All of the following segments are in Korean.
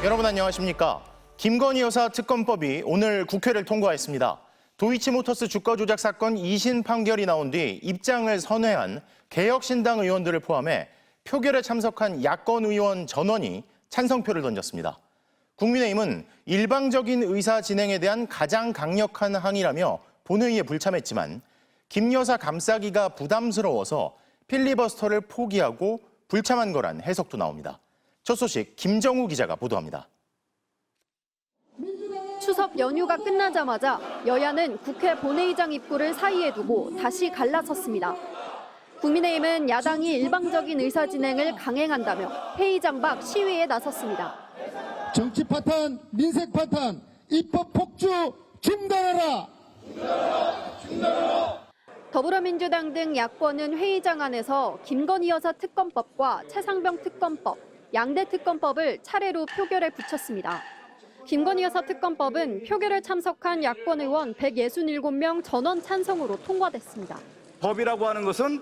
여러분 안녕하십니까? 김건희 여사 특검법이 오늘 국회를 통과했습니다. 도이치모터스 주가 조작 사건 2심 판결이 나온 뒤 입장을 선회한 개혁신당 의원들을 포함해 표결에 참석한 야권 의원 전원이 찬성표를 던졌습니다. 국민의힘은 일방적인 의사 진행에 대한 가장 강력한 항의라며 본회의에 불참했지만 김 여사 감싸기가 부담스러워서 필리버스터를 포기하고 불참한 거란 해석도 나옵니다. 첫 소식 김정우 기자가 보도합니다. 추석 연휴가 끝나자마자 여야는 국회 본회의장 입구를 사이에 두고 다시 갈라섰습니다. 국민의힘은 야당이 일방적인 의사 진행을 강행한다며 회의장 밖 시위에 나섰습니다. 정치 파탄, 민생 파탄, 입법 폭주 중단하라! 더불어민주당 등 야권은 회의장 안에서 김건희 여사 특검법과 최상병 특검법, 양대 특검법을 차례로 표결에 붙였습니다. 김건희 여사 특검법은 표결에 참석한 야권 의원 167명 전원 찬성으로 통과됐습니다. 법이라고 하는 것은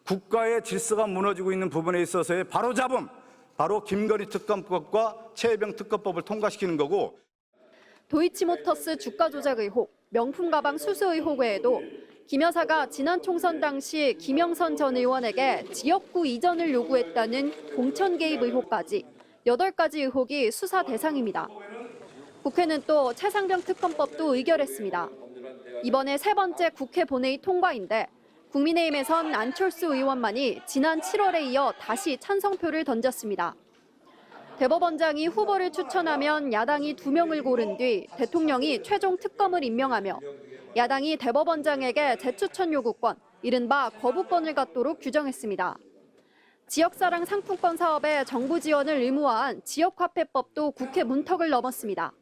국가의 질서가 무너지고 있는 부분에 있어서의 바로잡음, 바로 김건희 특검법과 최혜병 특검법을 통과시키는 거고. 도이치모터스 주가 조작 의혹, 명품 가방 수수 의혹 외에도 김 여사가 지난 총선 당시 김영선 전 의원에게 지역구 이전을 요구했다는 공천 개입 의혹까지 8가지 의혹이 수사 대상입니다. 국회는 또 최상병 특검법도 의결했습니다. 이번에 세 번째 국회 본회의 통과인데 국민의힘에선 안철수 의원만이 지난 7월에 이어 다시 찬성표를 던졌습니다. 대법원장이 후보를 추천하면 야당이 2명을 고른 뒤 대통령이 최종 특검을 임명하며 야당이 대법원장에게 재추천 요구권, 이른바 거부권을 갖도록 규정했습니다. 지역사랑 상품권 사업에 정부 지원을 의무화한 지역화폐법도 국회 문턱을 넘었습니다.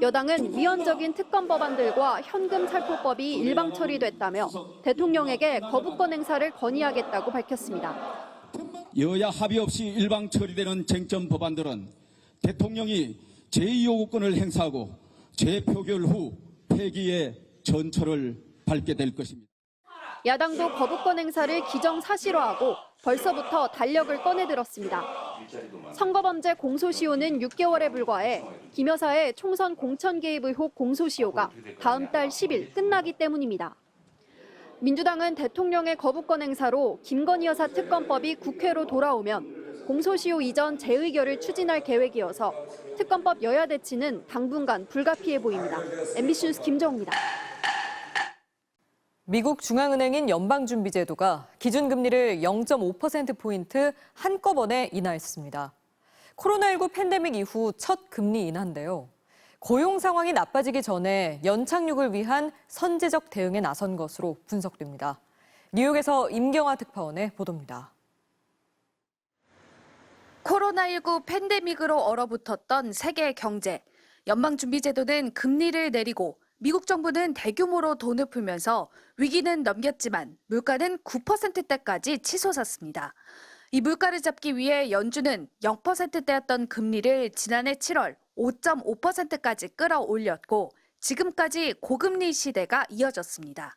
여당은 위헌적인 특검 법안들과 현금 살포법이 일방 처리됐다며 대통령에게 거부권 행사를 건의하겠다고 밝혔습니다. 여야 합의 없이 일방 처리되는 쟁점 법안들은 대통령이 제2요구권을 행사하고 재표결 후 폐기의 전철을 밟게 될 것입니다. 야당도 거부권 행사를 기정사실화하고 벌써부터 달력을 꺼내들었습니다. 선거범죄 공소시효는 6개월에 불과해 김 여사의 총선 공천 개입 의혹 공소시효가 다음 달 10일 끝나기 때문입니다. 민주당은 대통령의 거부권 행사로 김건희 여사 특검법이 국회로 돌아오면 공소시효 이전 재의결을 추진할 계획이어서 특검법 여야 대치는 당분간 불가피해 보입니다. MBC 뉴스 김정우입니다. 미국 중앙은행인 연방준비제도가 기준금리를 0.5%포인트 한꺼번에 인하했습니다. 코로나19 팬데믹 이후 첫 금리 인하인데요. 고용 상황이 나빠지기 전에 연착륙을 위한 선제적 대응에 나선 것으로 분석됩니다. 뉴욕에서 임경아 특파원의 보도입니다. 코로나19 팬데믹으로 얼어붙었던 세계 경제. 연방준비제도는 금리를 내리고 미국 정부는 대규모로 돈을 풀면서 위기는 넘겼지만 물가는 9%대까지 치솟았습니다. 이 물가를 잡기 위해 연준은 0%대였던 금리를 지난해 7월 5.5%까지 끌어올렸고 지금까지 고금리 시대가 이어졌습니다.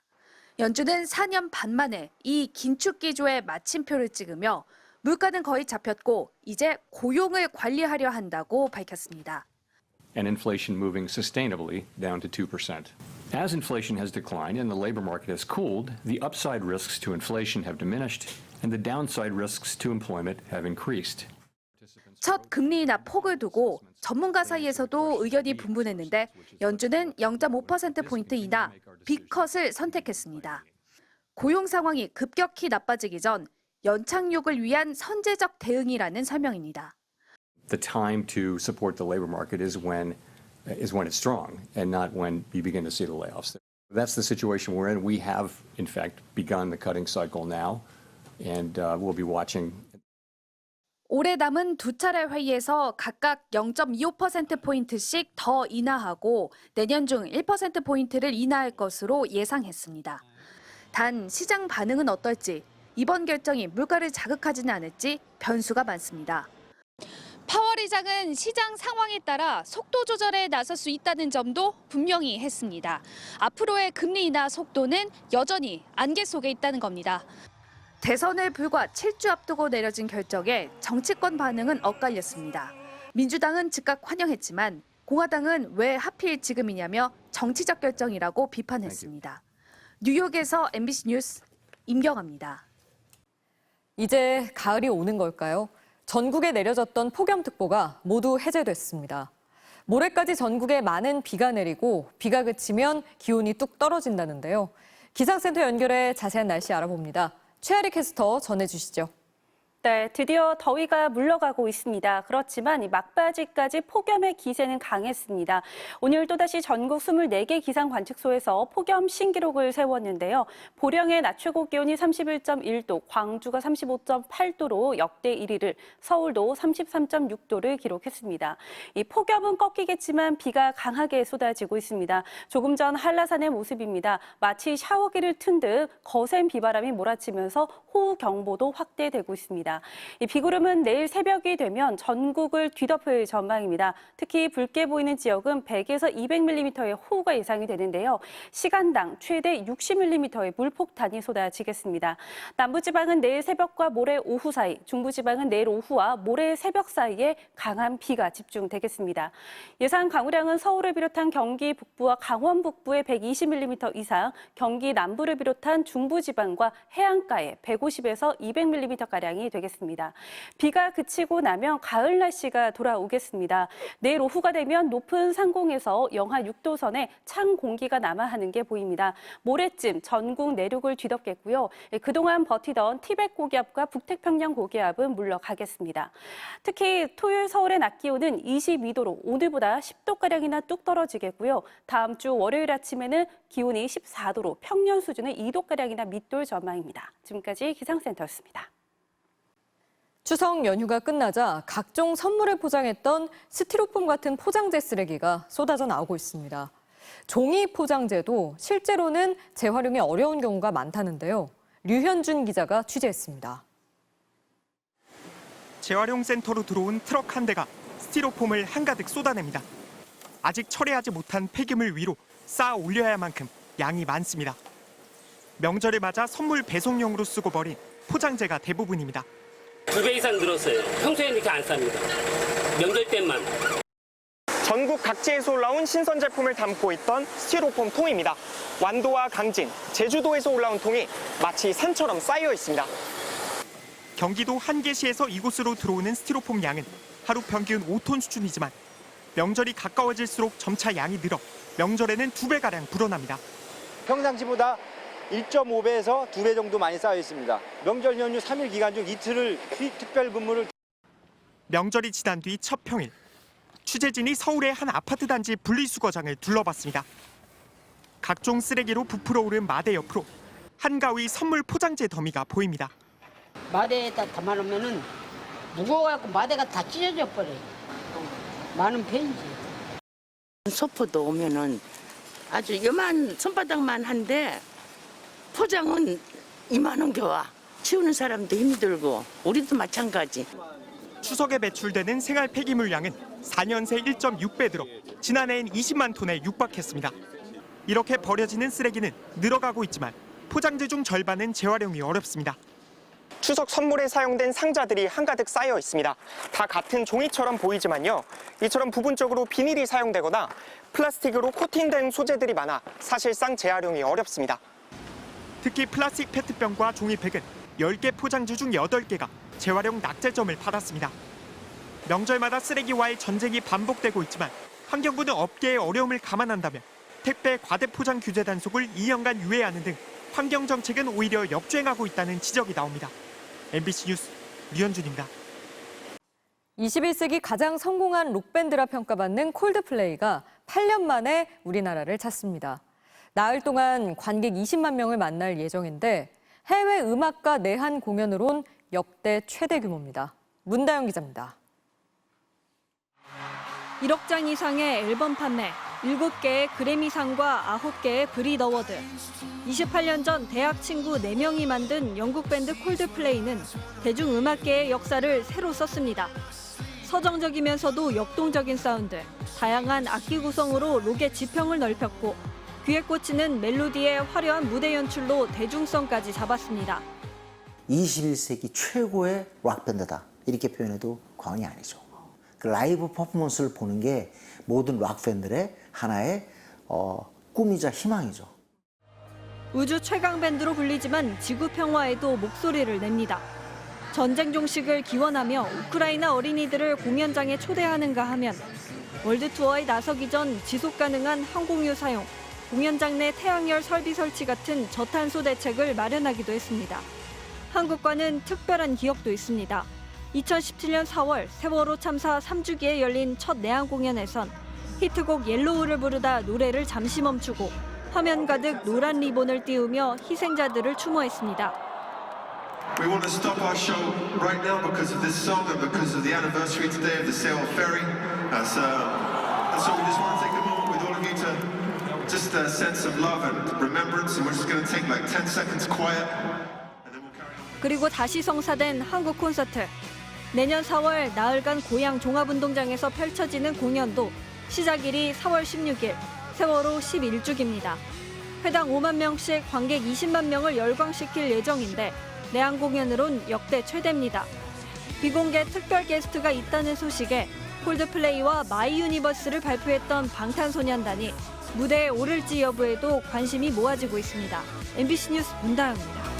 연준은 4년 반 만에 이 긴축 기조에 마침표를 찍으며 물가는 거의 잡혔고 이제 고용을 관리하려 한다고 밝혔습니다. And inflation moving sustainably down to 2%. As inflation has declined and the labor market has cooled, the upside risks to inflation have diminished and the downside risks to employment have increased. 첫 금리 인하 폭을 두고 전문가 사이에서도 의견이 분분했는데 연준은 0.5%포인트 인하, 빅컷을 선택했습니다. 고용 상황이 급격히 나빠지기 전 연착륙을 위한 선제적 대응이라는 설명입니다. The time to support the labor market is when it's strong and not when you begin to see the layoffs. That's the situation we're in. We have, in fact, begun the cutting cycle now, and we'll be watching. 올해 남은 두 차례 회의에서 각각 0.25%포인트씩 더 인하하고 내년 중 1%포인트를 인하할 것으로 예상했습니다. 단 시장 반응은 어떨지, 이번 결정이 물가를 자극하지는 않을지 변수가 많습니다. 파월 의장은 시장 상황에 따라 속도 조절에 나설 수 있다는 점도 분명히 했습니다. 앞으로의 금리 인하 속도는 여전히 안개 속에 있다는 겁니다. 대선을 불과 7주 앞두고 내려진 결정에 정치권 반응은 엇갈렸습니다. 민주당은 즉각 환영했지만 공화당은 왜 하필 지금이냐며 정치적 결정이라고 비판했습니다. 뉴욕에서 MBC 뉴스 임경아입니다. 이제 가을이 오는 걸까요? 전국에 내려졌던 폭염특보가 모두 해제됐습니다. 모레까지 전국에 많은 비가 내리고 비가 그치면 기온이 뚝 떨어진다는데요. 기상센터 연결해 자세한 날씨 알아봅니다. 최아리 캐스터 전해주시죠. 네, 드디어 더위가 물러가고 있습니다. 그렇지만 이 막바지까지 폭염의 기세는 강했습니다. 오늘 또다시 전국 24개 기상관측소에서 폭염 신기록을 세웠는데요. 보령의 낮 최고 기온이 31.1도, 광주가 35.8도로 역대 1위를, 서울도 33.6도를 기록했습니다. 이 폭염은 꺾이겠지만 비가 강하게 쏟아지고 있습니다. 조금 전 한라산의 모습입니다. 마치 샤워기를 튼 듯 거센 비바람이 몰아치면서 호우경보도 확대되고 있습니다. 이 비구름은 내일 새벽이 되면 전국을 뒤덮을 전망입니다. 특히 붉게 보이는 지역은 100에서 200mm의 호우가 예상이 되는데요. 시간당 최대 60mm의 물폭탄이 쏟아지겠습니다. 남부지방은 내일 새벽과 모레 오후 사이, 중부지방은 내일 오후와 모레 새벽 사이에 강한 비가 집중되겠습니다. 예상 강우량은 서울을 비롯한 경기 북부와 강원 북부에 120mm 이상, 경기 남부를 비롯한 중부지방과 해안가에 150에서 200mm가량이 되겠습니다. 비가 그치고 나면 가을 날씨가 돌아오겠습니다. 내일 오후가 되면 높은 상공에서 영하 6도 선에 찬 공기가 남하하는 게 보입니다. 모레쯤 전국 내륙을 뒤덮겠고요. 그동안 버티던 티벳 고기압과 북태평양 고기압은 물러가겠습니다. 특히 토요일 서울의 낮 기온은 22도로 오늘보다 10도가량이나 뚝 떨어지겠고요. 다음 주 월요일 아침에는 기온이 14도로 평년 수준의 2도가량이나 밑돌 전망입니다. 지금까지 기상센터였습니다. 추석 연휴가 끝나자 각종 선물을 포장했던 스티로폼 같은 포장재 쓰레기가 쏟아져 나오고 있습니다. 종이 포장재도 실제로는 재활용이 어려운 경우가 많다는데요. 류현준 기자가 취재했습니다. 재활용 센터로 들어온 트럭 한 대가 스티로폼을 한가득 쏟아냅니다. 아직 처리하지 못한 폐기물 위로 쌓아 올려야 할 만큼 양이 많습니다. 명절을 맞아 선물 배송용으로 쓰고 버린 포장재가 대부분입니다. 2배 이상 늘었어요. 평소에는 이렇게 안 쌉니다. 명절 때만. 전국 각지에서 올라온 신선 제품을 담고 있던 스티로폼 통입니다. 완도와 강진, 제주도에서 올라온 통이 마치 산처럼 쌓여 있습니다. 경기도 한계시에서 이곳으로 들어오는 스티로폼 양은 하루 평균 5톤 수준이지만 명절이 가까워질수록 점차 양이 늘어 명절에는 2배가량 불어납니다. 평상시보다 1.5배에서 2배 정도 많이 쌓여 있습니다. 명절 연휴 3일 기간 중 이틀을 특별 근무를. 명절이 지난 뒤 첫 평일, 취재진이 서울의 한 아파트 단지 분리수거장을 둘러봤습니다. 각종 쓰레기로 부풀어 오른 마대 옆으로 한가위 선물 포장재 더미가 보입니다. 마대에다 담아놓으면은 무거워갖고 마대가 다 찢어져 버려요. 많은 편이지. 소포도 오면은 아주 요만 손바닥만 한데 포장은 이만한 게 와. 치우는 사람도 힘들고 우리도 마찬가지. 추석에 배출되는 생활 폐기물 양은 4년 새 1.6배 늘어 지난해엔 20만 톤에 육박했습니다. 이렇게 버려지는 쓰레기는 늘어가고 있지만 포장재 중 절반은 재활용이 어렵습니다. 추석 선물에 사용된 상자들이 한가득 쌓여 있습니다. 다 같은 종이처럼 보이지만요. 이처럼 부분적으로 비닐이 사용되거나 플라스틱으로 코팅된 소재들이 많아 사실상 재활용이 어렵습니다. 특히 플라스틱 페트병과 종이팩은 10개 포장재 중 8개가 재활용 낙제점을 받았습니다. 명절마다 쓰레기와의 전쟁이 반복되고 있지만 환경부는 업계의 어려움을 감안한다면 택배 과대포장 규제 단속을 2년간 유예하는 등 환경정책은 오히려 역주행하고 있다는 지적이 나옵니다. MBC 뉴스 류현준입니다. 21세기 가장 성공한 록밴드라 평가받는 콜드플레이가 8년 만에 우리나라를 찾습니다. 나흘 동안 관객 20만 명을 만날 예정인데 해외 음악가 내한 공연으론 역대 최대 규모입니다. 문다영 기자입니다. 1억 장 이상의 앨범 판매, 7개의 그래미상과 9개의 브릿 어워드. 28년 전 대학 친구 4명이 만든 영국 밴드 콜드플레이는 대중음악계의 역사를 새로 썼습니다. 서정적이면서도 역동적인 사운드, 다양한 악기 구성으로 록의 지평을 넓혔고 귀에 꽂히는 멜로디의 화려한 무대 연출로 대중성까지 잡았습니다. 21세기 최고의 록밴드다. 이렇게 표현해도 과언이 아니죠. 그 라이브 퍼포먼스를 보는 게 모든 락 팬들의 하나의 꿈이자 희망이죠. 우주 최강 밴드로 불리지만 지구 평화에도 목소리를 냅니다. 전쟁 종식을 기원하며 우크라이나 어린이들을 공연장에 초대하는가 하면 월드 투어에 나서기 전 지속 가능한 항공유 사용, 공연장 내 태양열 설비 설치 같은 저탄소 대책을 마련하기도 했습니다. 한국과는 특별한 기억도 있습니다. 2017년 4월 세월호 참사 3주기에 열린 첫 내한 공연에선 히트곡 옐로우를 부르다 노래를 잠시 멈추고 화면 가득 노란 리본을 띄우며 희생자들을 추모했습니다. We want to stop our show right now because of this song and because of the anniversary today of the Sale Ferry. So we just want to take a moment with all of you to just send some love and remembrance, and we're just going to take like 10 seconds quiet. 그리고 다시 성사된 한국 콘서트. 내년 4월 나흘간 고양 종합운동장에서 펼쳐지는 공연도 시작일이 4월 16일, 세월호 11주기입니다. 회당 5만 명씩 관객 20만 명을 열광시킬 예정인데 내한 공연으론 역대 최대입니다. 비공개 특별 게스트가 있다는 소식에 콜드플레이와 마이 유니버스를 발표했던 방탄소년단이 무대에 오를지 여부에도 관심이 모아지고 있습니다. MBC 뉴스 문다영입니다.